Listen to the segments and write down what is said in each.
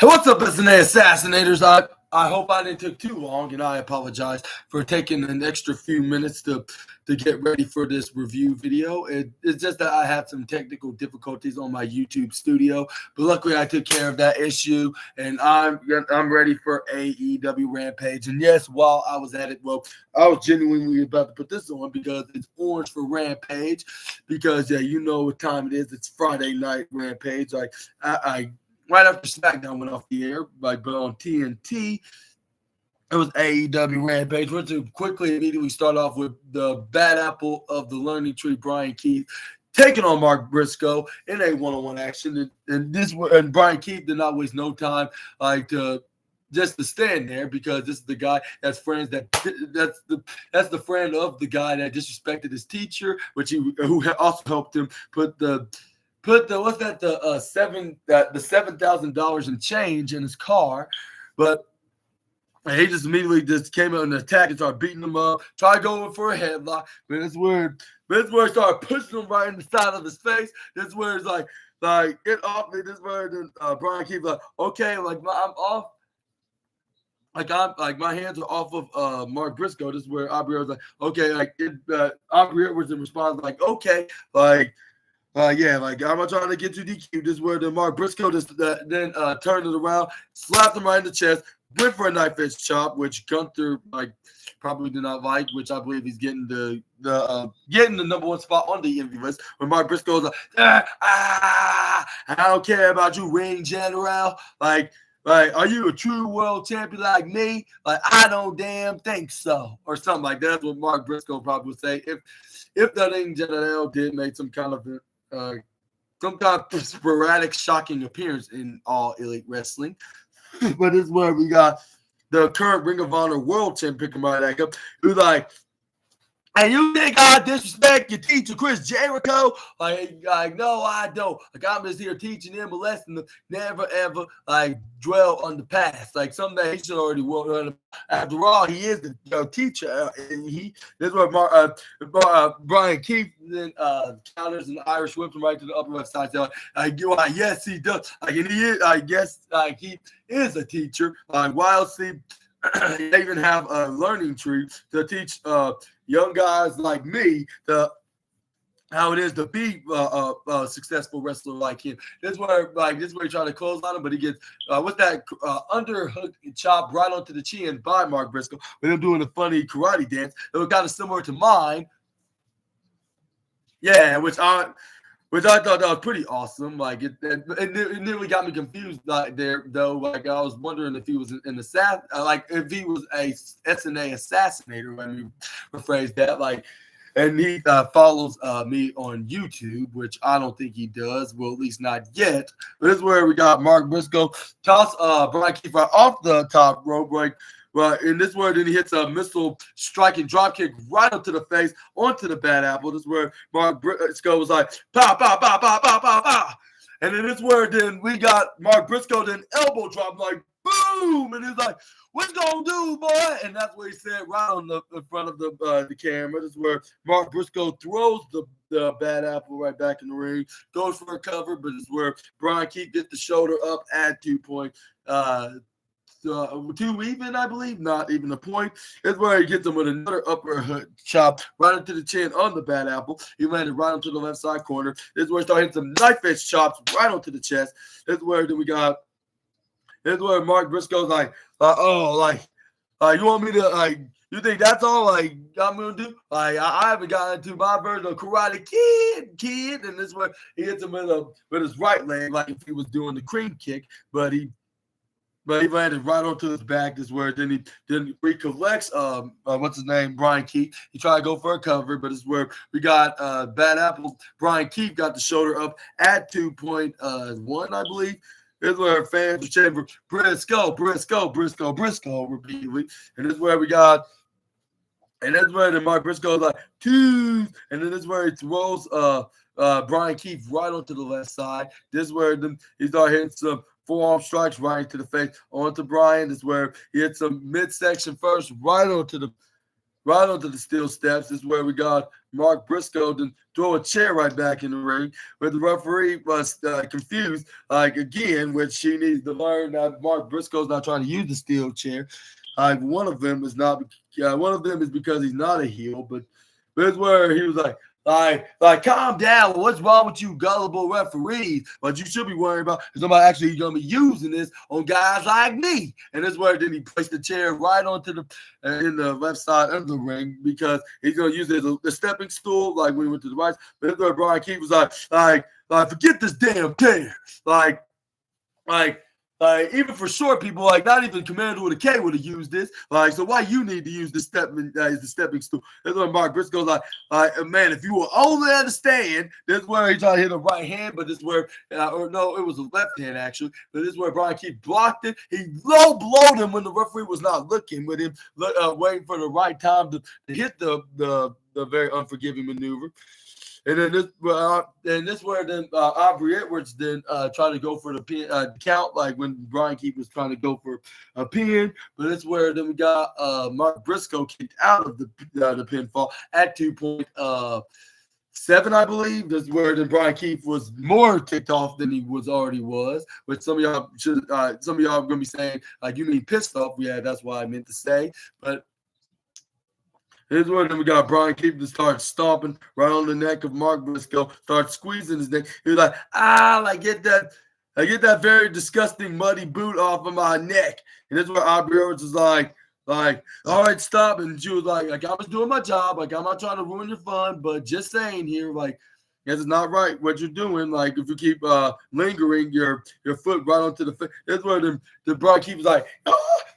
Hey, what's up, SNA Assassinators? I hope I didn't take too long, and I apologize for taking an extra few minutes to get ready for this review video. It's just that I had some technical difficulties on my YouTube studio, but luckily I took care of that issue, and I'm ready for AEW Rampage. And yes, while I was at it, well, I was genuinely about to put this on because it's orange for Rampage, because yeah, you know what time it is. It's Friday night Rampage. I right after SmackDown went off the air, but on TNT, it was AEW Rampage. We're to quickly immediately start off with the bad apple of the learning tree, Brian Keith, taking on Mark Briscoe in a one-on-one action. And Brian Keith did not waste no time just to stand there, because this is the guy that's that's the friend of the guy that disrespected his teacher, who also helped him put the $7,000 in change in his car. But he just immediately just came out and attacked and started beating him up, tried going for a headlock. But this is where he started pushing him right in the side of his face. This is where it's like get off me. This is where Brian keeps like, okay, I'm off. My hands are off of Mark Briscoe. This is where Aubrey was like, okay, Aubrey was in response like, okay, I'm not trying to get you DQ. This is where the Mark Briscoe then turned it around, slapped him right in the chest, went for a knife edge chop, which Gunther probably did not like, which I believe he's getting the number one spot on the MVP list. When Mark Briscoe's like, I don't care about you, ring general. Are you a true world champion like me? I don't damn think so, or something like that. That's what Mark Briscoe probably would say if that ring general did make some kind of sporadic, shocking appearance in All Elite Wrestling. But this is where we got the current Ring of Honor World Champion come right back up, who's like, and you think I disrespect your teacher, Chris Jericho? No, I don't. I'm just here teaching him a lesson to never, ever, dwell on the past. Someday he should already work. After all, he is the teacher. And this is where Brian Keith then counters an Irish whip him right to the upper left side. Yes, he does. He is a teacher. They even have a learning tree to teach young guys like me how it is to be a successful wrestler like him. This is where he tried to close on him, but he gets with that underhook chop right onto the chin by Mark Briscoe, with him doing a funny karate dance that was kind of similar to mine. Yeah, which I thought that was pretty awesome. It nearly got me confused there, though. I was wondering if he was if he was a SNA assassinator, let me rephrase that. And he follows me on YouTube, which I don't think he does. Well, at least not yet. But this is where we got Mark Briscoe toss Brian Keith off the top rope, and this is where then he hits a missile striking drop kick right up to the face onto the bad apple. This is where Mark Briscoe was like, pow, pow, pow, pow, pow, pow, pow. And then this is where then we got Mark Briscoe then elbow drop, boom. And he's like, what's going to do, boy? And that's what he said right on the front of the camera. This is where Mark Briscoe throws the bad apple right back in the ring, goes for a cover, but this is where Brian Keith gets the shoulder up at 2 point. 2 even, I believe, not even a point. It's where he gets him with another upper hook chop right into the chin on the bad apple. He landed right onto the left side corner. This is where he started hitting some knife edge chops right onto the chest. This is where Mark Briscoe's like, you want me to you think that's all I'm gonna do? I haven't gotten into my version of Karate Kid, and this is where he hits him with his right leg, like if he was doing the cream kick, but he landed right onto his back. This is where then he recollects what's his name, Brian Keith. He tried to go for a cover, but this is where we got bad apple. Brian Keith got the shoulder up at 2.1, I believe. This is where fans were chanting Briscoe repeatedly. And this is where we got, and that's where the Mark Briscoe's like, two. And then this is where he throws Brian Keith right onto the left side. This is where he started hitting some forearm strikes right into the face onto Brian. This is where he hit some midsection first right onto the right onto the steel steps. This is where we got Mark Briscoe then throw a chair right back in the ring, where the referee was confused, again, which she needs to learn that Mark Briscoe's not trying to use the steel chair. One of them is not. One of them is because he's not a heel, but this is where he was calm down. What's wrong with you gullible referees? What you should be worried about is somebody actually going to be using this on guys like me. And this is where then he placed the chair right onto the in the left side of the ring because he's going to use it as a stepping stool, like when he went to the right. But this is where Brian Keith was like, forget this damn chair. Even for short people, not even Commander with a K would have used this. So why you need to use the stepping stool? That's what Mark Briscoe's man, if you will only understand, this is where he tried to hit a right hand, but this is where, or no, it was a left hand actually, but this is where Brian Keith blocked it. He low blowed him when the referee was not looking, with him waiting for the right time to hit the very unforgiving maneuver. And then this where then Aubrey Edwards then tried to go for the pin count, like when Brian Keith was trying to go for a pin. But that's where then we got Mark Briscoe kicked out of the pinfall at 2.7, I believe. This is where then Brian Keith was more kicked off than he already was. Which some of y'all are gonna be saying you mean pissed off. Yeah, that's what I meant to say, but. Here's where then we got Brian Keith to start stomping right on the neck of Mark Briscoe, start squeezing his neck. He was like, get that very disgusting muddy boot off of my neck. And this is where Aubrey Edwards was like, all right, stop. And she was like, I was doing my job. I'm not trying to ruin your fun, but just saying here, it's not right what you're doing. If you keep lingering your foot right onto the face. That's where the Brian Keith was like,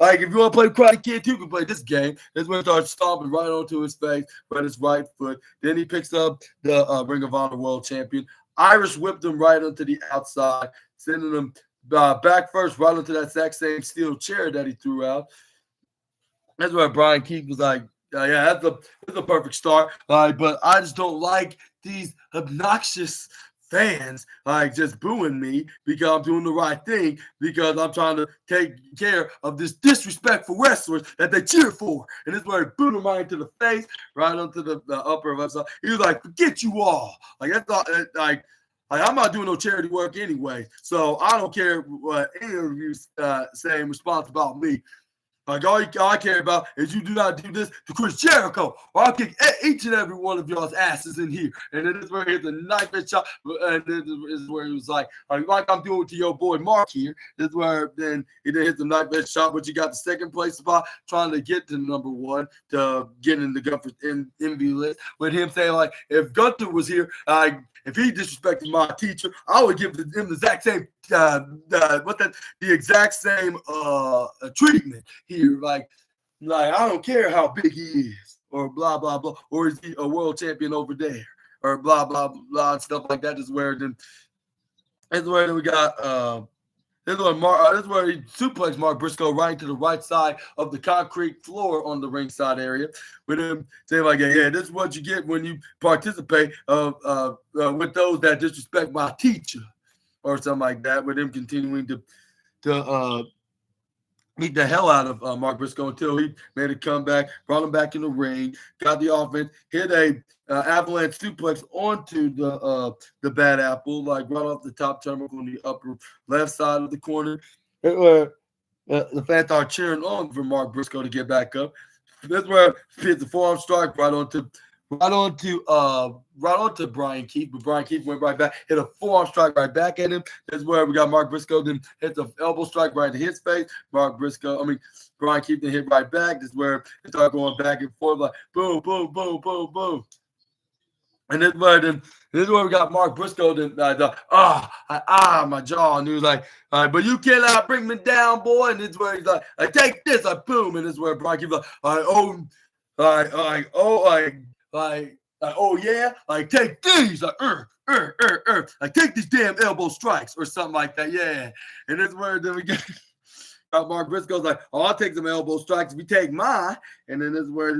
if you want to play Karate Kid 2, you can play this game. That's when he starts stomping right onto his face, right his right foot. Then he picks up the Ring of Honor World Champion. Irish whipped him right onto the outside, sending him back first right onto that exact same steel chair that he threw out. That's where Brian Keith was like, that's a perfect start. But I just don't like these obnoxious fans just booing me because I'm doing the right thing, because I'm trying to take care of this disrespectful wrestlers that they cheer for. And this is where he booed him right into the face, right onto the upper left side. He was like, forget you all. That's all. I'm not doing no charity work anyway, so I don't care what any of you say in response about me. All I care about is you do not do this to Chris Jericho, or I'll kick each and every one of y'all's asses in here. And then this is where he hit the knife and shot. And this is where he was like I'm doing to your boy Mark here. This is where then he did hit the knife and shot, but you got the second place spot trying to get to number one to get in the Gunther MV list. With him saying if Gunther was here, if he disrespected my teacher, I would give him the exact same the exact same treatment here. I don't care how big he is, or blah blah blah, or is he a world champion over there, or blah blah blah and stuff like that. Is where then we got this is where he suplexed Mark Briscoe right to the right side of the concrete floor on the ringside area, with him saying this is what you get when you participate with those that disrespect my teacher, or something like that, with him continuing to beat the hell out of Mark Briscoe until he made a comeback, brought him back in the ring, got the offense, hit a avalanche suplex onto the Bad Apple, right off the top turnbuckle on the upper left side of the corner. The fans are cheering on for Mark Briscoe to get back up. That's where he hit the forearm strike right onto Brian Keith, but Brian Keith went right back, hit a forearm strike right back at him. That's where we got Mark Briscoe then hit the elbow strike right to his face. Brian Keith then hit right back. This is where they start going back and forth, boom, boom, boom, boom, boom. And this is where we got Mark Briscoe then my jaw, and he was like, all right, but you cannot bring me down, boy. And this is where he's like, take this, boom. And this is where Brian Keith was like, oh yeah, take these, take these damn elbow strikes or something like that, yeah. And this is where then we get Mark Briscoe's like, I'll take some elbow strikes if you take mine. And then this is where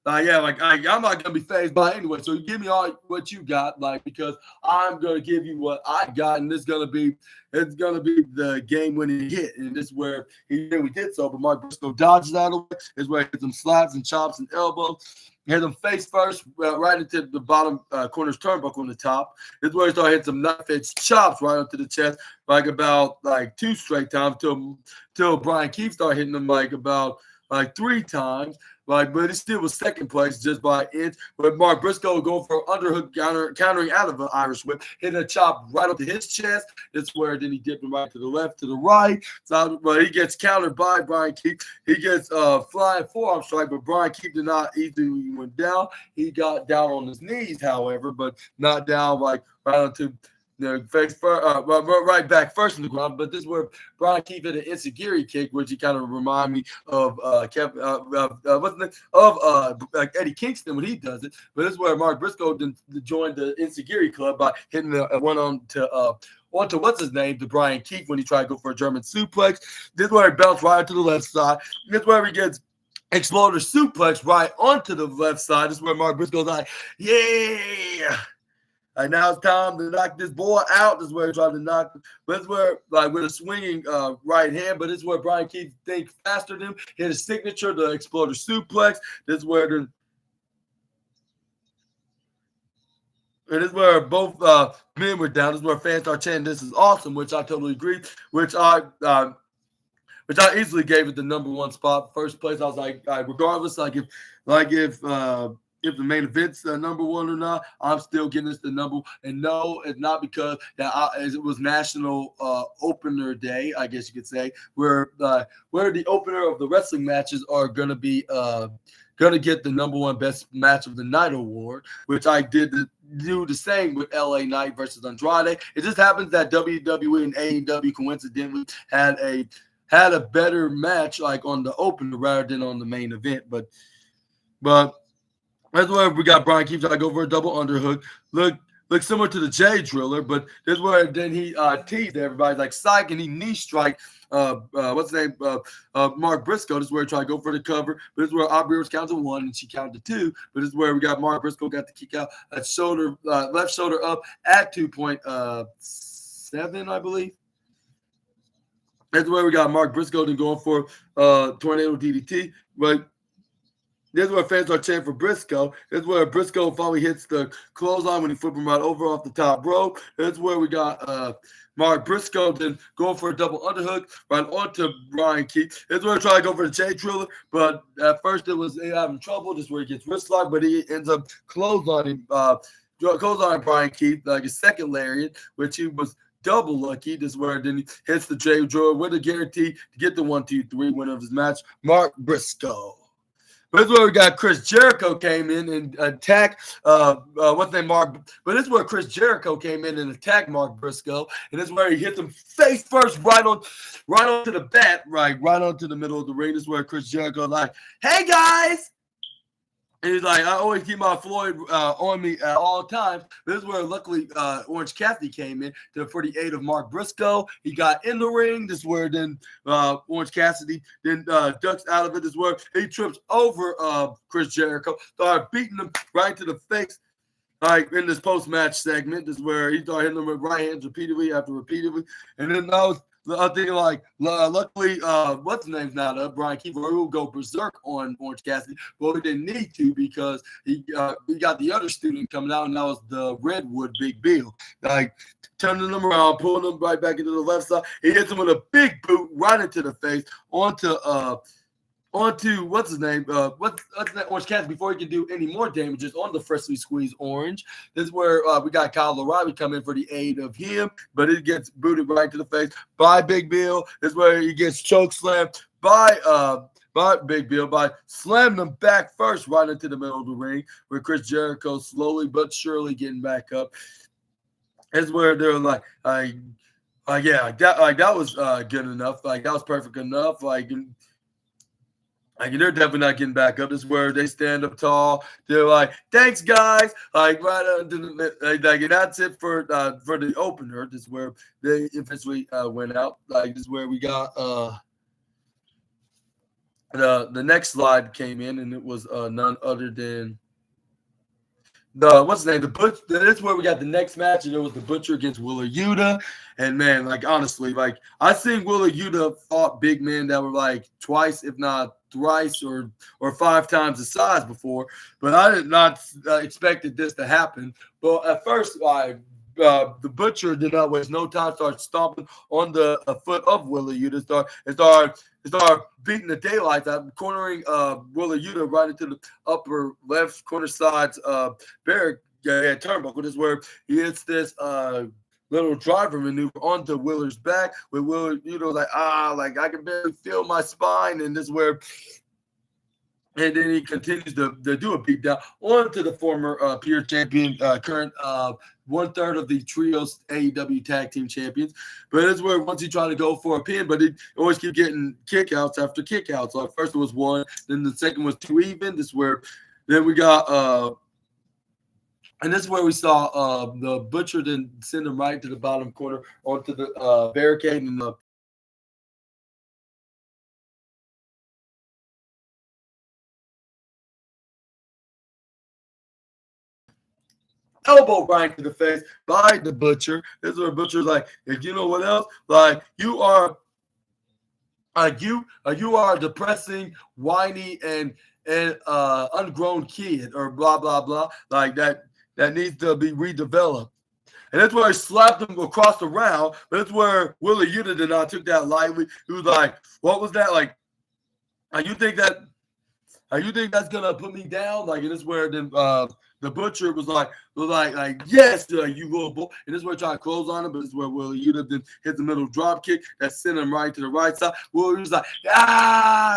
I'm not gonna be phased by it anyway. So you give me all what you got, like, because I'm gonna give you what I got, and it's gonna be the game-winning hit, and this is where we did so. But Mark Briscoe dodges out of the way. This is where he hits some slaps and chops and elbows. Hit him face first, right into the bottom corner's turnbuckle on the top. This is where he started hitting some knife-edge chops right onto the chest, about 2 straight times till Brian Keith started hitting him about 3 times. But he still was second place just by an inch. But Mark Briscoe going for an underhook countering out of an Irish whip, hitting a chop right onto his chest. That's where then he dipped him right to the left, to the right. So, but he gets countered by Brian Keith. He gets flying forearm strike, but Brian Keith did not easily went down. He got down on his knees, however, but not down right onto face first, right back first in the ground. But this is where Brian Keith hit an enziguri kick, which he kind of remind me of Eddie Kingston when he does it. But this is where Mark Briscoe joined the enziguri club by hitting one onto what's his name, to Brian Keith when he tried to go for a German suplex. This is where he bounced right to the left side. This is where he gets exploder suplex right onto the left side. This is where Mark Briscoe's like, yeah. Now it's time to knock this boy out. This is where he tried to knock. But it's where, with a swinging right hand, but it's where Brian Keith think faster than him. Hit his signature, the exploder suplex. This is where both men were down. This is where fans are chanting, "This is awesome," which I totally agree. Which I easily gave it the number 1 spot, first place. I was like, regardless, if the main event's number 1 or not, I'm still giving this the number. And no, it's not because it was National Opener Day, I guess you could say, where the opener of the wrestling matches are gonna be gonna get the number 1 best match of the night award, which I did do the same with LA Knight versus Andrade. It just happens that WWE and AEW coincidentally had a better match on the opener rather than on the main event, but that's where we got Brian Keith trying to go for a double underhook. Look similar to the J Driller, but this is where then he teased everybody like psych, and he knee strike what's his name? Mark Briscoe. This is where he tried to go for the cover. But this is where Aubrey was counting 1 and she counted 2. But this is where we got Mark Briscoe got the kick out at shoulder, left shoulder up at 2.7, I believe. That's where we got Mark Briscoe then going for tornado DDT. But this is where fans are chanting for Briscoe. This is where Briscoe finally hits the clothesline when he flipped him right over off the top rope. This is where we got Mark Briscoe then going for a double underhook right onto Brian Keith. This is where he tried to go for the J Driller, but at first it was having trouble. This is where he gets wrist locked, but he ends up clotheslining Brian Keith like a second lariat, which he was double lucky. This is where then he hits the J Driller with a guarantee to get the 1, 2, 3 winner of his match, Mark Briscoe. But this is where we got Chris Jericho came in and attacked Mark. But this is where Chris Jericho came in and attacked Mark Briscoe, and this is where he hit him face first, right onto the bat, right onto the middle of the ring. This is where Chris Jericho like, "Hey guys." And he's like, "I always keep my Floyd on me at all times." This is where, luckily, Orange Cassidy came in for the aid of Mark Briscoe. He got in the ring. This is where then Orange Cassidy then ducks out of it. This is where he trips over Chris Jericho, started beating him right to the face. In this post-match segment, this is where he started hitting him with right hands repeatedly. And then I'm thinking luckily, what's his name's not up, Brian Keith, or he will go berserk on Orange Cassidy. Well, he didn't need to because he got the other student coming out, and that was the Redwood Big Bill. Turning him around, pulling him right back into the left side. He hits him with a big boot right into the face, onto what's his name? What's that Orange Cassidy before he can do any more damages on the freshly squeezed Orange. This is where we got Kyle O'Reilly come in for the aid of him, but it gets booted right to the face by Big Bill. This is where he gets choke slammed by Big Bill by slamming him back first right into the middle of the ring, where Chris Jericho slowly but surely getting back up. This is where they're that was good enough. That was perfect enough. They're definitely not getting back up. This is where they stand up tall. They're like, "Thanks, guys." And that's it for the opener. This is where they eventually went out. This is where we got the next slide came in, and it was none other than the what's his name? The Butcher. That's where we got the next match, and it was the Butcher against Willer Yuta. And man, like honestly, like I seen Willer Yuta fought big men that were like twice, if not thrice, or 5 times the size before. But I did not expected this to happen. But at first, the Butcher did not waste no time. Started stomping on the foot of Willer Yuta. Start beating the daylights out, cornering Willer Yuta right into the upper left corner side's barrier turnbuckle. This is where he hits this little driver maneuver onto Willer's back. With Willer Yuta like I can barely feel my spine, and this is where. And then he continues to do a beat down onto the former peer champion, current 1/3 of the trios AEW tag team champions. But it's where once he tried to go for a pin, but he always keep getting kickouts after kickouts. Like first it was 1, then the second was 2 even. This is where then we got and this is where we saw the Butcher then send him right to the bottom corner onto the barricade, and the elbow right to the face by the Butcher. This is where Butcher's like, if you know what else, like you are you are a depressing, whiny, and ungrown kid, or blah blah blah, like that needs to be redeveloped. And that's where he slapped him across the round. But that's where Willer Yuta did not took that lightly. He was like, "What was that? Like, you think that's gonna put me down?" Like, and this is where then the Butcher was like, yes, you little boy. And this is where he tried to close on him, but this is where Willer Yuta then hit the middle drop kick that sent him right to the right side. Willer was like,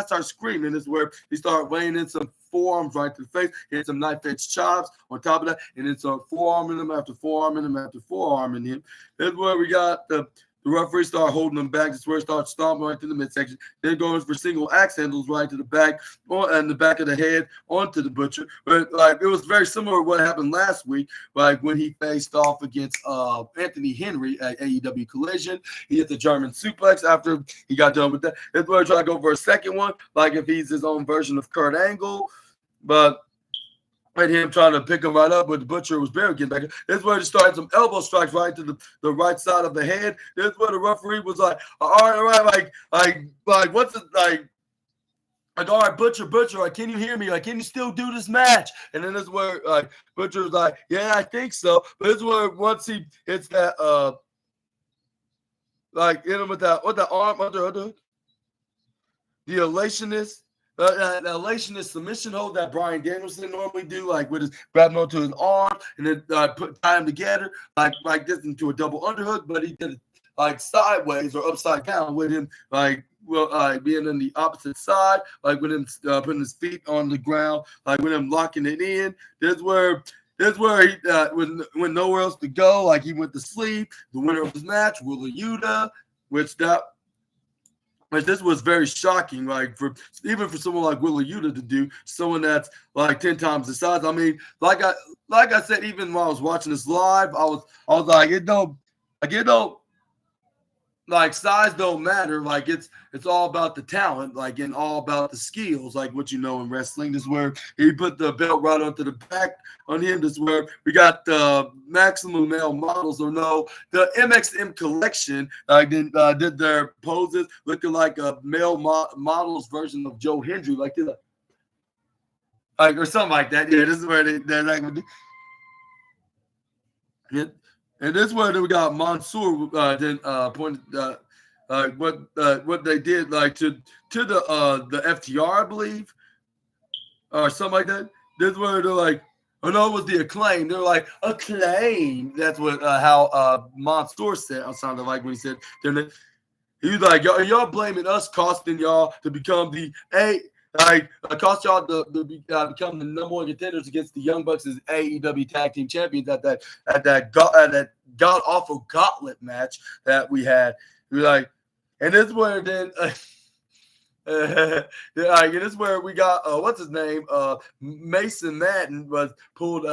start screaming. This is where he started laying in some forearms right to the face, hit some knife edge chops on top of that, and then some forearming him after forearming him after forearming him. This is where we got the referee started holding him back. This is where he started stomping right to the midsection. Then going for single axe handles right to the back, and the back of the head onto the Butcher. But like it was very similar to what happened last week, like when he faced off against Anthony Henry at AEW Collision. He hit the German suplex after he got done with that. That's where he tried to go for a second one, like if he's his own version of Kurt Angle. But and him trying to pick him right up, but the Butcher was barely getting back. This is where he started some elbow strikes right to the right side of the head. This is where the referee was like, all right, like what's it like, all right, Butcher, like, can you hear me? Like, can you still do this match? And then this is where like Butcher was like, yeah, I think so. But this is where once he hits that like hit him with that arm under the elationist. The elationist submission hold that Bryan Danielson normally do, like with his grabbing onto his arm and then tie him together like this into a double underhook, but he did it like sideways or upside down with him like being on the opposite side, like with him putting his feet on the ground, like with him locking it in. This is where he when nowhere else to go, like he went to sleep. The winner of his match, Willer Yuta, But this was very shocking, like even for someone like Willer Yuta to do, someone that's like 10 times the size. I mean, like I said, even while I was watching this live, I was like, it don't like size don't matter. Like it's all about the talent, like and all about the skills, like what you know in wrestling. This is where he put the belt right onto the back on him. This is where we got the maximum male models, or no, the MXM collection did their poses looking like a male models version of Joe Hendry, like or something like that. Yeah, this is where they're like. And this is where we got Mansoor then pointed what they did like to the FTR, I believe, or something like that. This is where they're like, oh no, it was the Acclaim. They're like, Acclaim. That's what how Mansoor said. I sounded like when he said, he was like, y'all blaming us, costing y'all to become the cost y'all to become the number one contenders against the Young Bucks as AEW Tag Team Champions at that god awful gauntlet match that we had. We like, and this is where then Yeah, and this is where we got what's his name? Mason Madden was pulled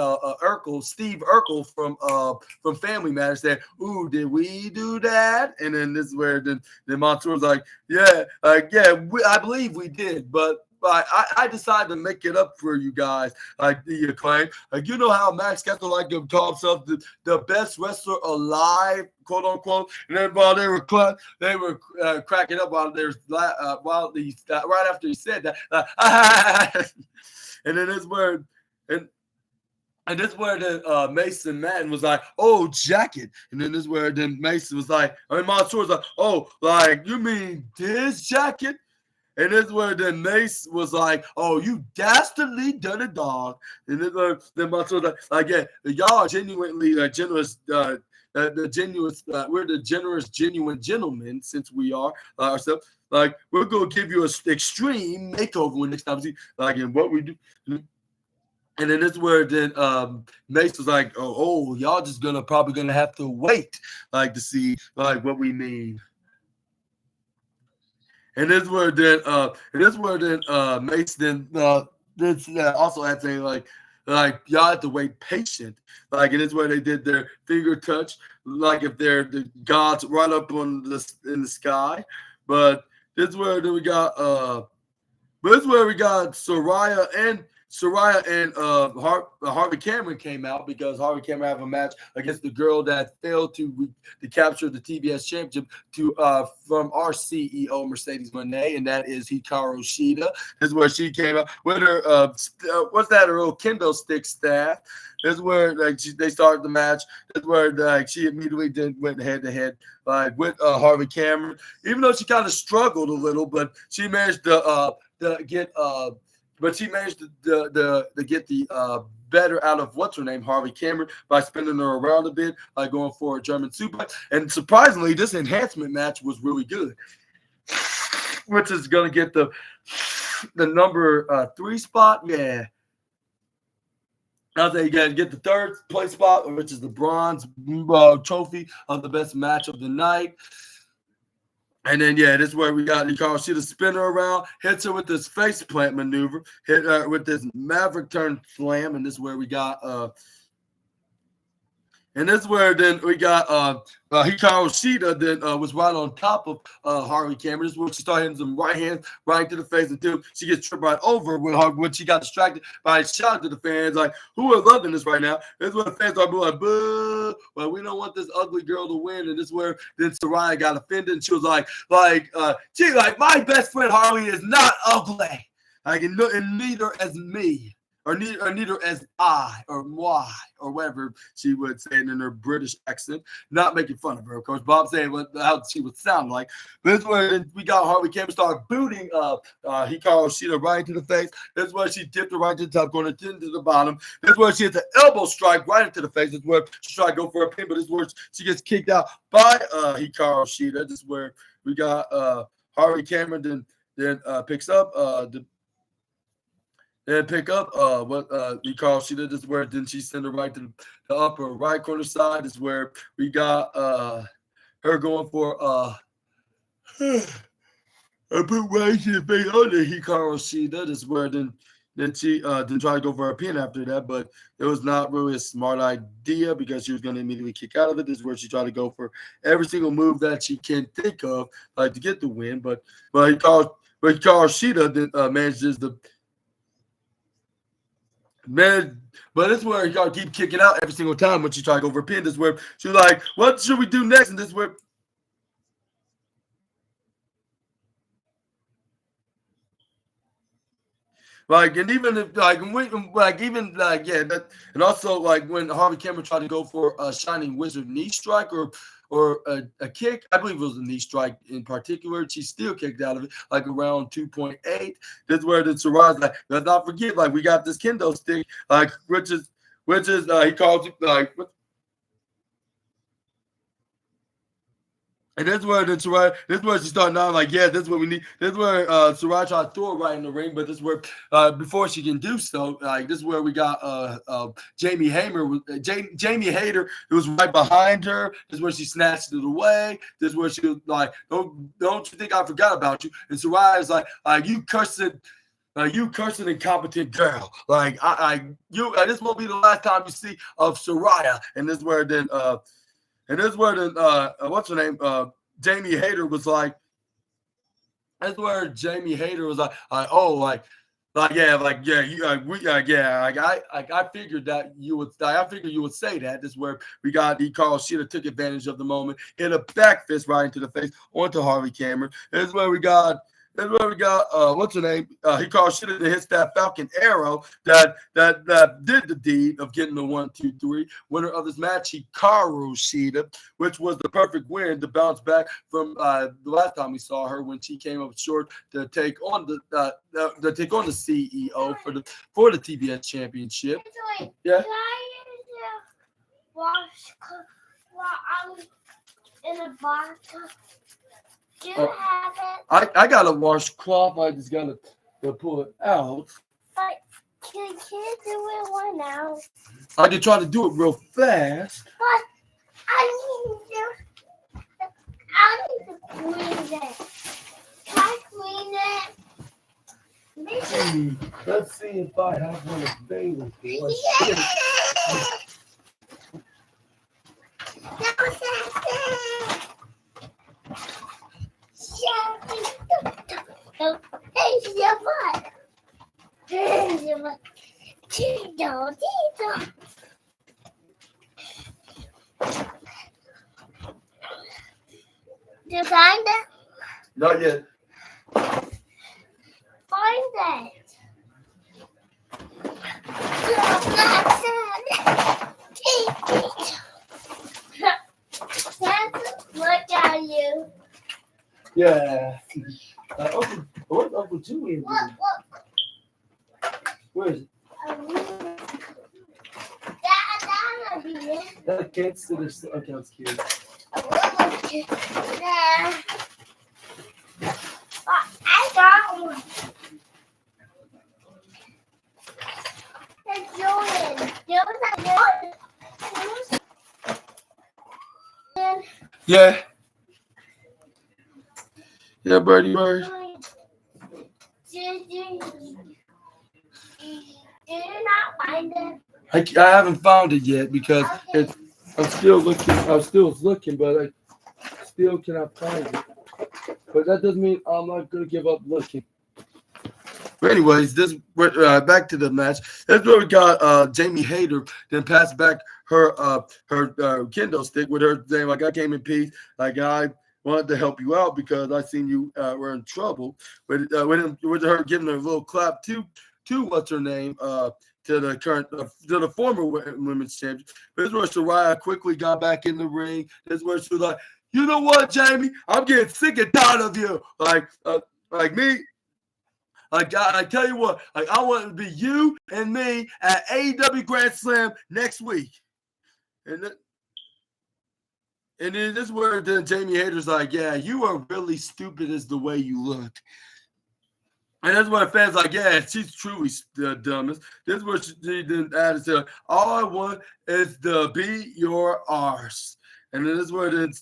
Steve Urkel from Family Matters. Said, "Ooh, did we do that?" And then this is where then Mansoor's like, "Yeah, I believe we did, but." I decided to make it up for you guys, like the acclaim. Like, you know how Max Kessler like to call himself the best wrestler alive, quote unquote. And then while they were cracking up while they were right after he said that. And then this word and this where the Mason Madden was like, "Oh, jacket," and then this where then Mason was like, Mansoor was like, "Oh, like you mean this jacket?" And this is where then Mace was like, "Oh, you dastardly done a dog." And then Mansoor was like, "Yeah, y'all are genuinely generous. We're the generous, genuine gentlemen since we are ourselves. Like, we're gonna give you an extreme makeover when next time we see like in what we do." And then this is where then Mace was like, "Oh, y'all just probably gonna have to wait like to see like what we mean." And this where then Mace then also had saying like y'all have to wait patient. Like, and it's where they did their finger touch, like if they're the gods right up in the sky. But this is where then we got Soraya and Harvey Cameron came out because Harvey Cameron have a match against the girl that failed to capture the TBS championship from our CEO Mercedes Moné, and that is Hikaru Shida. This is where she came out with her what's that, her little kendo stick staff. This is where they started the match. This is where she immediately went head to head with Harvey Cameron, even though she kind of struggled a little, but she managed to get. But she managed to get the better out of what's her name, Harvey Cameron, by spinning her around a bit, by going for a German suplex. And surprisingly, this enhancement match was really good, which is going to get the number 3 spot. Yeah. Now they get the 3rd place spot, which is the bronze trophy of the best match of the night. And then, this is where we got Hikaru Shida spin her around, hits her with this face plant maneuver, hit her with this Maverick turn slam, and this is where we got Hikaru Shida then was right on top of Harvey Cameron. This is where she started hitting some right hands right to the face until she gets tripped right over when she got distracted by a shot to the fans. Like, who are loving this right now? This is where the fans are like, "Boo! Well, we don't want this ugly girl to win." And this is where then Saraya got offended, and she was like, "My best friend Harley is not ugly. And neither as me." Or neither as I or moi or whatever she would say it in her British accent. Not making fun of her, of course. Bob saying how she would sound like. This is where we got Harvey Cameron start booting Hikaru Shida right into the face. This is where she dipped her right to the top, going to the bottom. This is where she hits an elbow strike right into the face. This is where she tried to go for a pin, but this is where she gets kicked out by Hikaru Shida. This is where we got Harvey Cameron then picks up and pick up what Hikaru Shida. This is where then she send her right to the upper right corner side. This is where we got her going for a put right to the face under Hikaru Shida. This is where then she then try to go for a pin after that, but it was not really a smart idea because she was going to immediately kick out of it. This is where she tried to go for every single move that she can think of to get the win, but Hikaru Shida then manages to. Man, but this is where you gotta keep kicking out every single time when she try to go for a pin. This is where she's like, "What should we do next?" And this is where, and even if and also when Harvey Cameron tried to go for a Shining Wizard knee strike or a kick, I believe it was a knee strike in particular. She still kicked out of it around 2.8. That's where the Sara's let's not forget, we got this kendo stick, which is he calls it And this is where this is where she started now. Like, yeah, this is what we need. This is where Sarai tried to throw her right in the ring, but this is where before she can do so, like this is where we got Jamie Jamie Hayter, who was right behind her. This is where she snatched it away. This is where she was like, don't you think I forgot about you? And Sarai is like you cursing. You cursing incompetent girl. This won't be the last time you see of Soraya. And this is where then what's her name? Jamie Hayter was like, that's where Jamie Hayter was I figured that you would, I figured you would say that. This is where he called Sheeta, took advantage of the moment, hit a back fist right into the face onto Harvey Cameron. This is where we got. What's her name? He called Sheeta to hit that Falcon Arrow that did the deed of getting the 1, 2, 3. Winner of this match, Hikaru Sheeta, which was the perfect win to bounce back from the last time we saw her when she came up short to take on the CEO for the TBS Championship. Yeah. Can I wash while I'm in a bathtub? Do you have it? I got a washcloth. I just got to pull it out. But can you do it right now? I can try to do it real fast. But I need to clean it. Can I clean it? Let's see if I have one available. Yeah. Here's your butt. Here's your butt. Tito. Did you find it? Not yet. Find it. Look at you. Yeah. What's Uncle Julian doing? Look. Where is it? That'll be it. That can't sit there. Okay, that's cute. I got one. It's Julian. Yeah. Yeah, Birdie Bird. Did you not find it? I haven't found it yet because I'm still looking, but I still cannot find it. But that doesn't mean I'm not going to give up looking. But anyways, back to the match. That's where we got Jamie Hayter then passed back her kendo stick with her saying, like, I came in peace. Like, I wanted to help you out because I seen you were in trouble. With her giving her a little clap to what's her name, to the former women's champion. This is where Saraya quickly got back in the ring. This is where she was like, you know what, Jamie? I'm getting sick and tired of you. Like me. Like, I tell you what, like, I want it to be you and me at AEW Grand Slam next week. And then this is where then Jamie Hayter's like, yeah, you are really stupid as the way you look. And that's why fans like, yeah, she's truly the dumbest. This is what she then added to, all I want is to be your arse. And then this is where the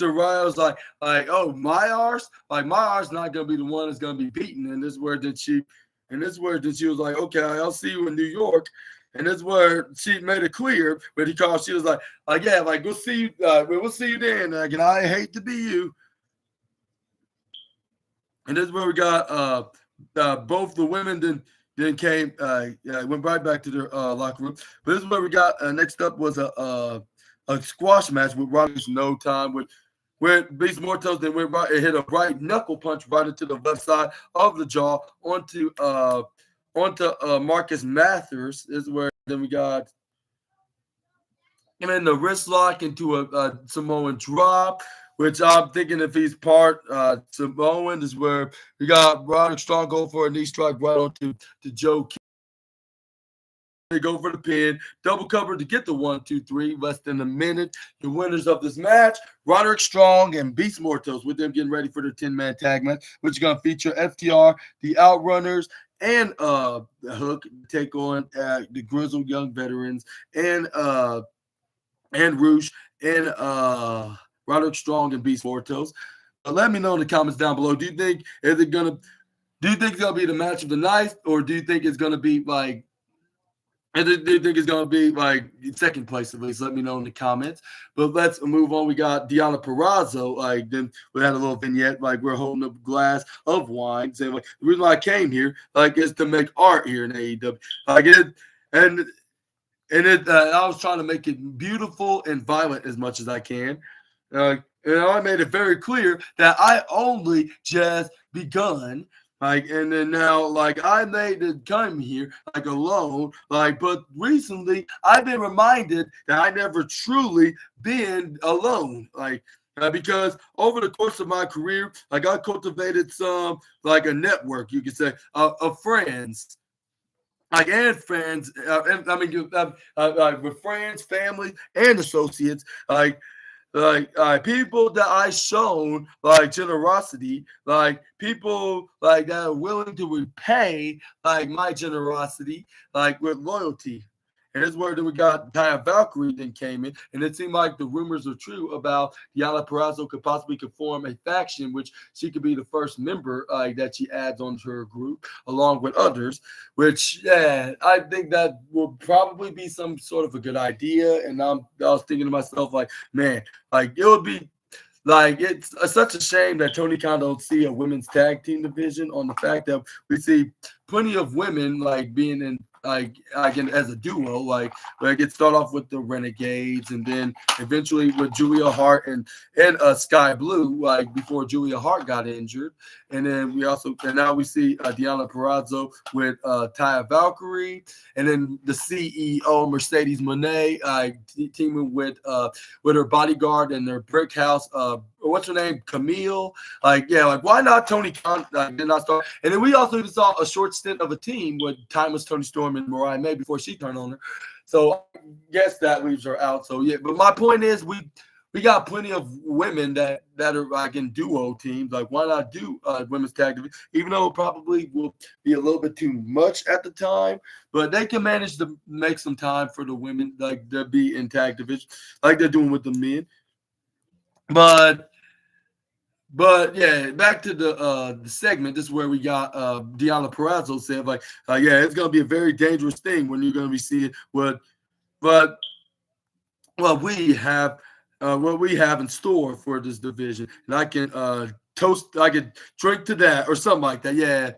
Riot's like, oh, my arse? Like, my arse not going to be the one that's going to be beaten. And this is where she was like, okay, I'll see you in New York. And that's where she made it clear, but she was like, yeah, like, we'll see you then. Like, and I hate to be you. And this is where we got both the women then came, went right back to their locker room. But this is where we got next up was a squash match with Roderick's No Time, where Beast Mortos then went right and hit a right knuckle punch right into the left side of the jaw onto Marcus Mathers. This is where then we got him in the wrist lock into a Samoan drop, which I'm thinking if he's part Samoan, is where we got Roderick Strong go for a knee strike right onto Joe They go for the pin, double cover to get the 1, 2, 3, less than a minute. The winners of this match, Roderick Strong and Beast Mortos, with them getting ready for their 10-man tag match, which is going to feature FTR, the Outrunners, and the Hook take on the Grizzled Young Veterans and Roosh and Roderick Strong and Beast Mortos. Let me know in the comments down below. Do you think it's gonna be the match of the night, or do you think it's gonna be like? And do you think it's gonna be like second place at least? Let me know in the comments. But let's move on. We got Deonna Purrazzo. Like then we had a little vignette, like we're holding up a glass of wine, saying like the reason why I came here, like, is to make art here in AEW. Like it and I was trying to make it beautiful and violent as much as I can. And I made it very clear that I only just begun. Like, and then now, like, I made it come here, like, alone. Like, but recently, I've been reminded that I never truly been alone. Like, because over the course of my career, like, I cultivated some, like, a network, you could say, of friends. Like, and friends, with friends, family, and associates, like people that I shown like generosity, like people like that are willing to repay like my generosity, like with loyalty. And this is where we got Taya Valkyrie then came in, and it seemed like the rumors are true about Deonna Purrazzo could possibly form a faction, which she could be the first member that she adds onto her group, along with others. Which, yeah, I think that will probably be some sort of a good idea. And I was thinking to myself, like, man, like it would be. Like, it's such a shame that Tony Khan don't see a women's tag team division, on the fact that we see plenty of women like being in like again as a duo, like it start off with the Renegades and then eventually with Julia Hart and Sky Blue, like before Julia Hart got injured. And then now we see Deonna Purrazzo with Taya Valkyrie, and then the CEO Mercedes Moné teaming with her bodyguard and their brick house. What's her name? Camille. Like, yeah, like why not Tony Khan did not start? And then we also even saw a short stint of a team with Timeless Tony Storm and Mariah May before she turned on her. So I guess that leaves her out. So yeah, but my point is we got plenty of women that are like in duo teams. Like, why not do women's tag division? Even though it probably will be a little bit too much at the time, but they can manage to make some time for the women, like to be in tag division, like they're doing with the men. But yeah, back to the segment. This is where we got Deonna Purrazzo said, like, yeah, it's gonna be a very dangerous thing when you're gonna be seeing what we have in store for this division, and I can I can drink to that or something like that. Yeah.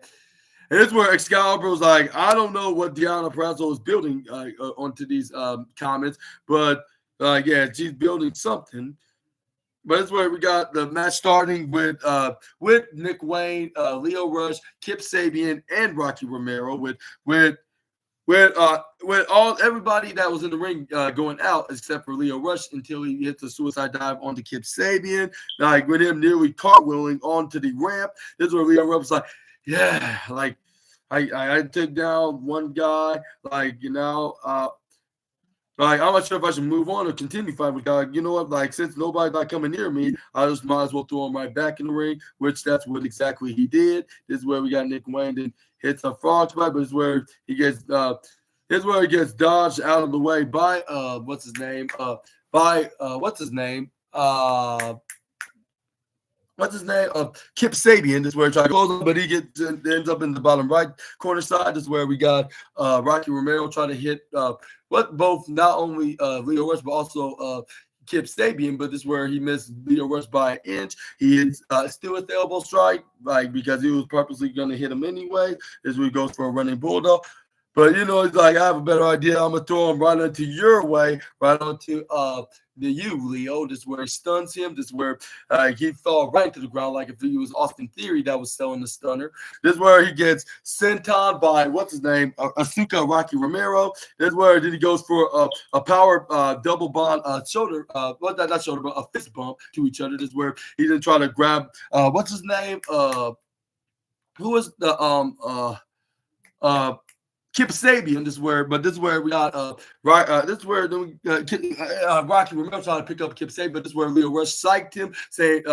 And it's where Excalibur's like, I don't know what Deonna Purrazzo is building onto these comments, but yeah, she's building something. But it's where we got the match starting with Nick Wayne, Leo Rush, Kip Sabian, and Rocky Romero with everybody that was in the ring going out except for Leo Rush until he hits a suicide dive onto Kip Sabian, like with him nearly cartwheeling onto the ramp. This is where Leo Rush was like, yeah, like I took down one guy, like, you know, like, I'm not sure if I should move on or continue fighting with guy. You know what? Like, since nobody's not coming near me, I just might as well throw him right back in the ring, which that's what exactly he did. This is where we got Nick Wayne then hits a frog spot, but it's where he gets dodged out of the way by what's his name? Kip Sabian. This is where he tried to close him, but he ends up in the bottom right corner side. This is where we got Rocky Romero trying to hit both not only Leo Rush but also Kip Sabian. But this is where he missed Leo Rush by an inch. He hits still at the elbow strike, like because he was purposely going to hit him anyway. This is where he goes for a running bulldog. But, you know, it's like, I have a better idea. I'm going to throw him right onto your way, right onto you, Leo. This is where he stuns him. This is where he fell right to the ground like if he was Austin Theory that was selling the stunner. This is where he gets sent on by, Asuka Rocky Romero. This is where then he goes for a power double bond shoulder, not shoulder, but a fist bump to each other. This is where he then try to grab, what's his name? Who was the Kip Sabian. This is where we got right. This is where Rocky Romero trying to pick up Kip Sabian. But this is where Leo Rush psyched him, saying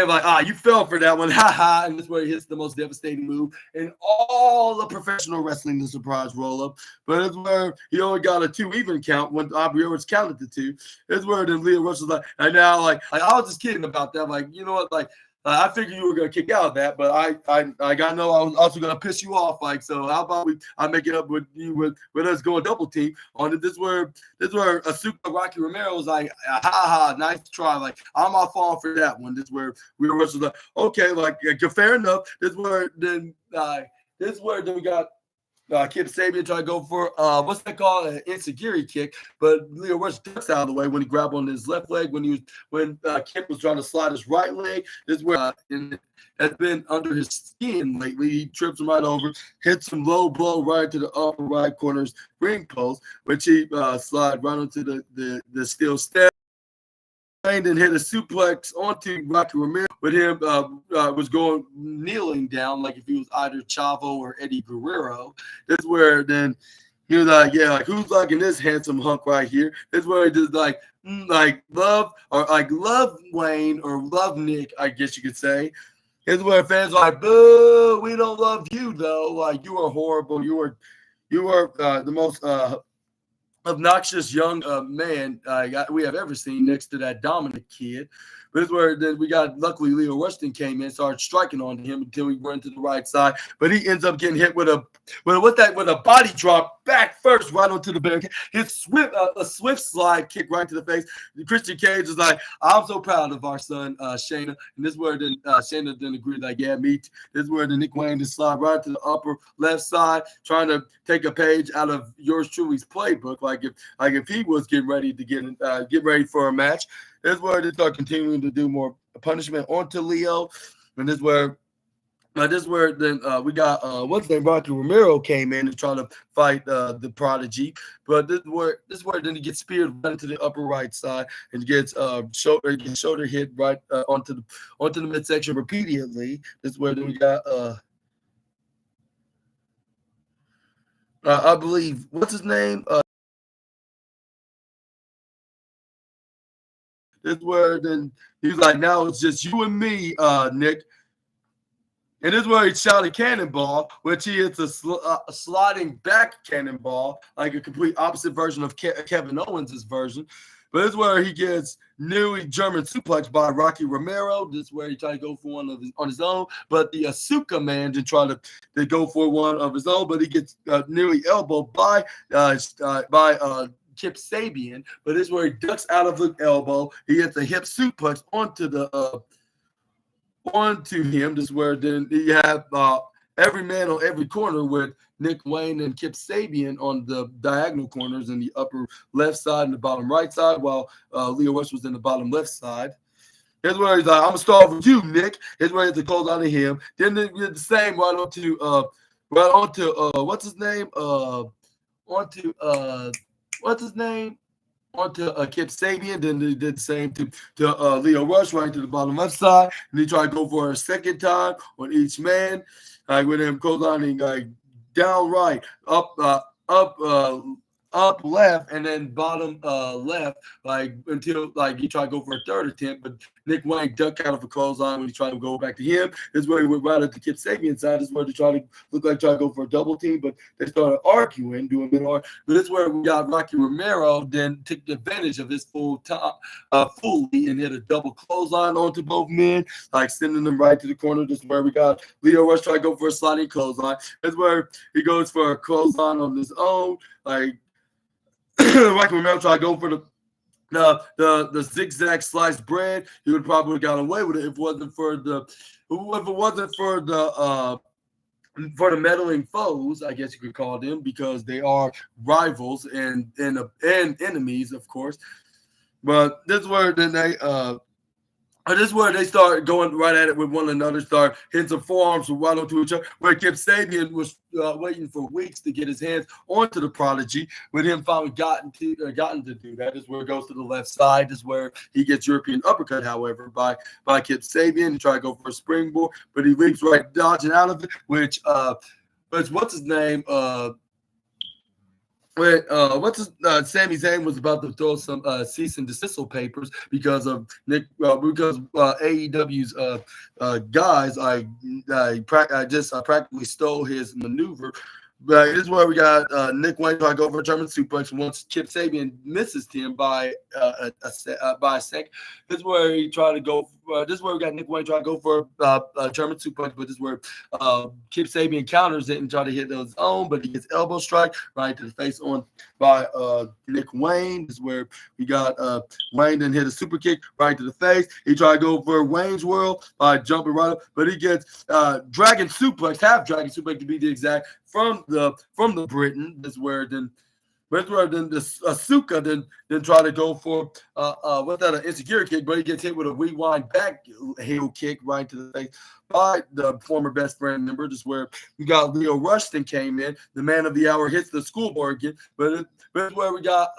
like, you fell for that one, ha. And this is where he hits the most devastating move in all of professional wrestling, the surprise roll up. But it's where he only got a 2 even count when Aubrey Edwards counted the 2. It's where then Leo Rush was like, and now like I was just kidding about that. Like, you know what, like. I figured you were gonna kick out of that, but I got know I was also gonna piss you off. Like, so how about I make it up with you with us going double team on it. This is where Asuka Rocky Romero was like, ha, nice try. Like, I'm not falling for that one. This is where we were like, okay, like fair enough. This is where then we got Kip Sabian trying to go for what's that called, an insecurity kick, but Leo Rush ducks out of the way when he grabbed on his left leg when Kip was trying to slide his right leg. This is where has been under his skin lately. He trips him right over, hits him low blow right to the upper right corner's ring post, which he slide right onto the steel step. And hit a suplex onto Rocky Romero, with him was going kneeling down like if he was either Chavo or Eddie Guerrero. This is where then he was like, yeah, like who's liking this handsome hunk right here? This is where he just like love Wayne or love Nick, I guess you could say. This is where fans are like, boo, we don't love you though. Like, you are horrible. You are the most obnoxious young man we have ever seen next to that Dominic kid. But it's where then we got, luckily Leo Rushton came in, started striking onto him until he went to the right side. But he ends up getting hit with a body drop back first right onto the barricade. His a swift slide kick right to the face. Christian Cage is like, I'm so proud of our son Shayna. And this is where then Shayna then agreed, like, yeah, me too. This is where the Nick Wayne just slide right to the upper left side, trying to take a page out of yours truly's playbook. Like if he was getting ready to get ready for a match. This is where they start continuing to do more punishment onto Leo. And this is where then we got what's his name, Rocky Romero came in and trying to fight the Prodigy. But this is where then he gets speared right into the upper right side and gets shoulder hit right onto the midsection repeatedly. This is where then we got I believe what's his name? This is where then he's like, now it's just you and me, Nick. And this is where he shot a cannonball, which he hits a sliding back cannonball, like a complete opposite version of Kevin Owens' version. But this is where he gets newly German suplex by Rocky Romero. This is where he tried to go for one on his own. But the Asuka man did try to go for one of his own, but he gets nearly elbowed by Kip Sabian. But this is where he ducks out of the elbow. He hits a hip suplex onto him. This is where then you have every man on every corner with Nick Wayne and Kip Sabian on the diagonal corners in the upper left side and the bottom right side, while Leo Rush was in the bottom left side. Here's where he's like, I'm gonna start with you, Nick. Here's where he has to close on to him. Then they did the same right onto what's his name? Onto Kip Sabian. Then they did the same to Leo Rush right to the bottom left side. And he tried to go for a second time on each man. Like with him clotheslining like down right, up left, and then bottom left, like until like he tried to go for a third attempt, but Nick Wayne ducked out of a clothesline when he tried to go back to him. This is where he went right at the Kip Sabian side. This is where they try to go for a double team, but they started arguing, doing a bit hard. But this is where we got Rocky Romero then took advantage of his fully and hit a double clothesline onto both men, like sending them right to the corner. This is where we got Leo Rush try to go for a sliding clothesline. This is where he goes for a clothesline on his own, like Rocky Romero tried to go for the zigzag sliced bread. He would probably have gotten away with it if it wasn't for the meddling foes, I guess you could call them, because they are rivals and enemies, of course. But this is where then this is where they start going right at it with one another, start hitting some forearms right onto each other, where Kip Sabian was waiting for weeks to get his hands onto the Prodigy. With him finally gotten to do that, is where it goes to the left side. Is where he gets European uppercut, however, by Kip Sabian. He tried to go for a springboard, but he leaps right, dodging out of it, which what's his name? when Sami Zayn was about to throw some cease and desist papers because of AEW's guys just practically stole his maneuver. But this is where we got Nick Wayne trying to go for a German suplex once Kip Sabian misses him by a second. This is where he tried to go. This is where we got Nick Wayne trying to go for a German suplex, but this is where Kip Sabian counters it and try to hit his own, but he gets elbow strike right to the face on by Nick Wayne. This is where we got Wayne then hit a super kick right to the face. He tried to go for Wayne's World by jumping right up, but he gets dragon suplex, half dragon suplex to be the exact from the Britain. This is where then. But then Asuka then try to go for an insecure kick, but he gets hit with a rewind back heel kick right to the face by the former best friend member. Just where we got Leo Rushton came in, the man of the hour hits the schoolboy again, but it's where we got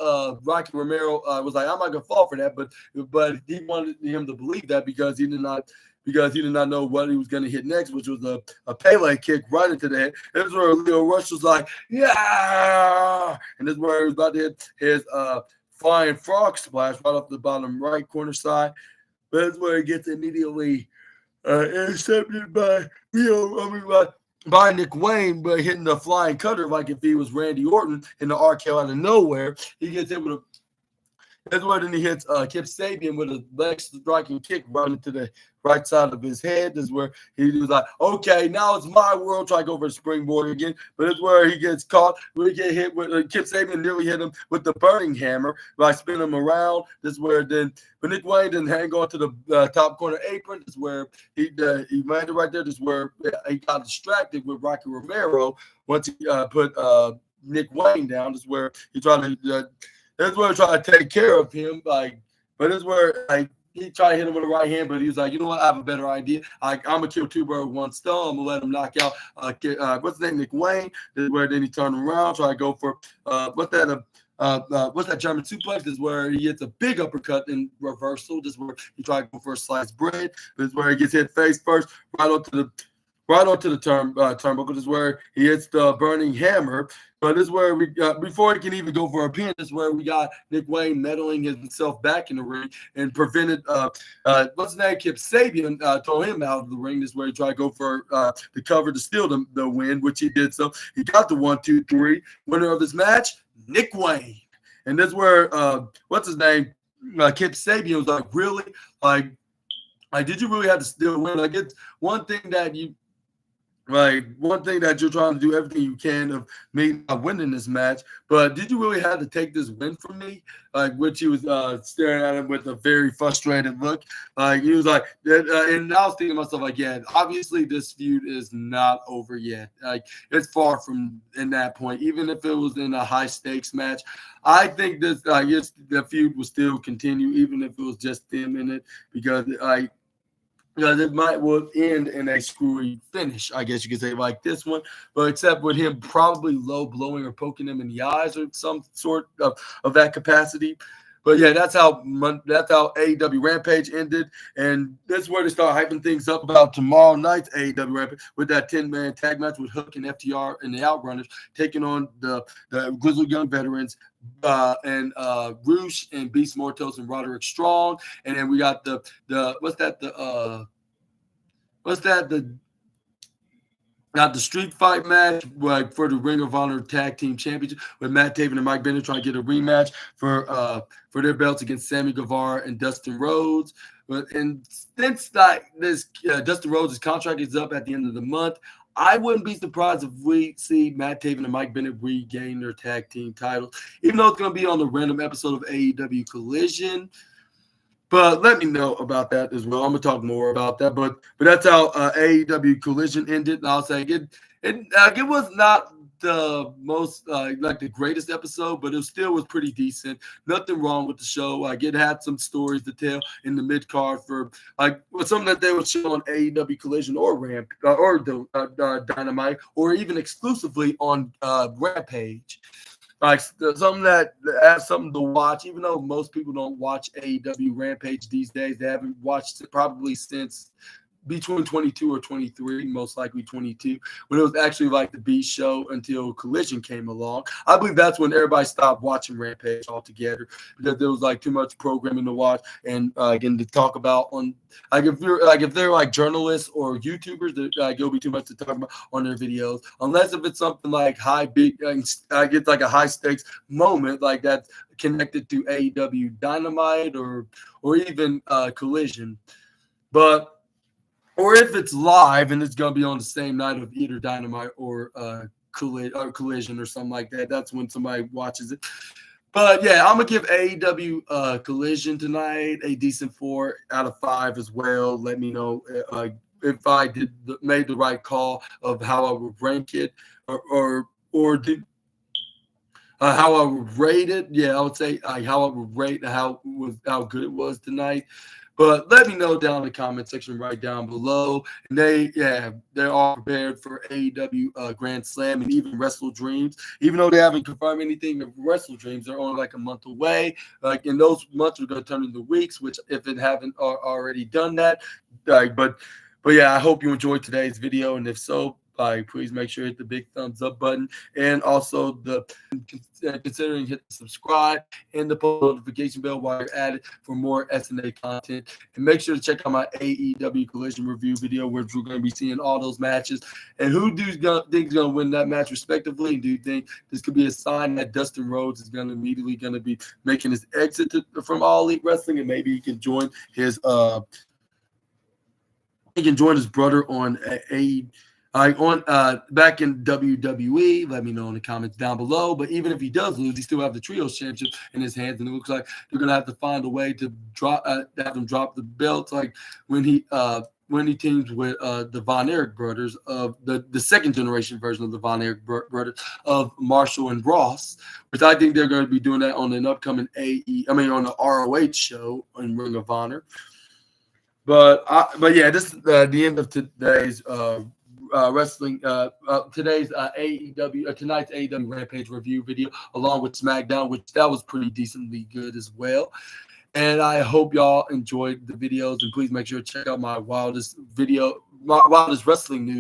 Rocky Romero was like, I'm not gonna fall for that, but he wanted him to believe that because he did not know what he was going to hit next, which was a Pele kick right into the head. This is where Leo Rush was like, yeah! And this is where he was about to hit his flying frog splash right off the bottom right corner side. But that's where he gets immediately intercepted by by Nick Wayne, but hitting the flying cutter like if he was Randy Orton in the RKO out of nowhere. He gets hit with a That's why then he hits Kip Sabian with a leg striking kick right into the right side of his head. This is where he was like, okay, now it's my world. Try to go for a springboard again. But it's where he gets caught. We get hit with Kip Sabian nearly hit him with the burning hammer. By spinning him around. This is where then but Nick Wayne didn't hang on to the top corner apron. This is where he landed right there. This is where he got distracted with Rocky Romero once he put Nick Wayne down. This is where he tried to that's where I try to take care of him. But this is where he tried to hit him with the right hand, but he was like, you know what? I have a better idea. I'm gonna kill two birds with one stone. I'm gonna let him knock out what's his name, Nick Wayne. This is where then he turned around, try to go for what's that German suplex? This is where he hits a big uppercut in reversal. This is where he tried to go for a sliced bread. This is where he gets hit face first, right onto the turnbuckle. This is where he hits the burning hammer. But this is where we before he can even go for a pin, this is where we got Nick Wayne meddling himself back in the ring and prevented what's his name, Kip Sabian, throw him out of the ring. This is where he tried to go for the cover to steal the win, which he did. So he got the 1, 2, 3. Winner of this match, Nick Wayne. And this is where what's his name, Kip Sabian was like, really, like did you really have to steal the win? Like it's one thing that you're trying to do everything you can of me not winning this match, but did you really have to take this win from me? Like, which he was staring at him with a very frustrated look. Like, he was like, and I was thinking to myself, like, yeah, obviously this feud is not over yet. Like, it's far from in that point. Even if it was in a high stakes match, I think this, the feud will still continue, even if it was just them in it, because it will end in a screwy finish, I guess you could say, like this one. But except with him probably low blowing or poking him in the eyes or some sort of that capacity. But yeah, that's how AEW Rampage ended, and this is where they start hyping things up about tomorrow night's AEW Rampage with that 10-man tag match with Hook and FTR and the Outrunners taking on the Grizzly Young Veterans and Roosh and Beast Mortos and Roderick Strong, and then we got the street fight match like for the Ring of Honor Tag Team Championship with Matt Taven and Mike Bennett trying to get a rematch for their belts against Sammy Guevara and Dustin Rhodes. And since Dustin Rhodes' contract is up at the end of the month, I wouldn't be surprised if we see Matt Taven and Mike Bennett regain their tag team titles, even though it's going to be on the random episode of AEW Collision. But let me know about that as well. I'm gonna talk more about that. But that's how AEW Collision ended. And I'll say it was not the most like the greatest episode, but it still was pretty decent. Nothing wrong with the show. Like it had some stories to tell in the mid card for something that they would show on AEW Collision or Ramp or Dynamite or even exclusively on Rampage. Like something that has something to watch, even though most people don't watch AEW Rampage these days. They haven't watched it probably since between 22 or 23, most likely 22, when it was actually like the B show until Collision came along. I believe that's when everybody stopped watching Rampage altogether because there was like too much programming to watch and again to talk about on like if they're like journalists or YouTubers, it'll be too much to talk about on their videos unless if it's something like it's like a high stakes moment like that's connected to AEW Dynamite or even Collision, but. Or if it's live and it's going to be on the same night of either Dynamite or Collision or something like that, that's when somebody watches it. But yeah, I'm going to give AEW Collision tonight a decent 4 out of 5 as well. Let me know if I made the right call of how I would rank it or how I would rate it. Yeah, I would say how I would rate how good it was tonight. But let me know down in the comment section right down below. And they're all prepared for AEW Grand Slam and even Wrestle Dreams. Even though they haven't confirmed anything of Wrestle Dreams, they're only like a month away. Like, and those months are going to turn into weeks, which if it haven't already done that. But yeah, I hope you enjoyed today's video. And if so, please make sure to hit the big thumbs up button and also considering hit the subscribe and the post notification bell while you're at it for more SNA content. And make sure to check out my AEW Collision review video where we're going to be seeing all those matches and who do you think is going to win that match respectively. And do you think this could be a sign that Dustin Rhodes is going to immediately be making his exit from All Elite Wrestling and maybe he can join his brother on back in WWE. Let me know in the comments down below. But even if he does lose, he still have the Trios Championship in his hands, and it looks like they're gonna have to find a way to have him drop the belts, like when he teams with the Von Erich brothers of the second generation version of the Von Erich brothers of Marshall and Ross, which I think they're going to be doing that on an upcoming on the ROH show in Ring of Honor. But yeah, this is the end of today's wrestling tonight's AEW Rampage review video along with SmackDown, which that was pretty decently good as well. And I hope y'all enjoyed the videos, and please make sure to check out my wildest wrestling news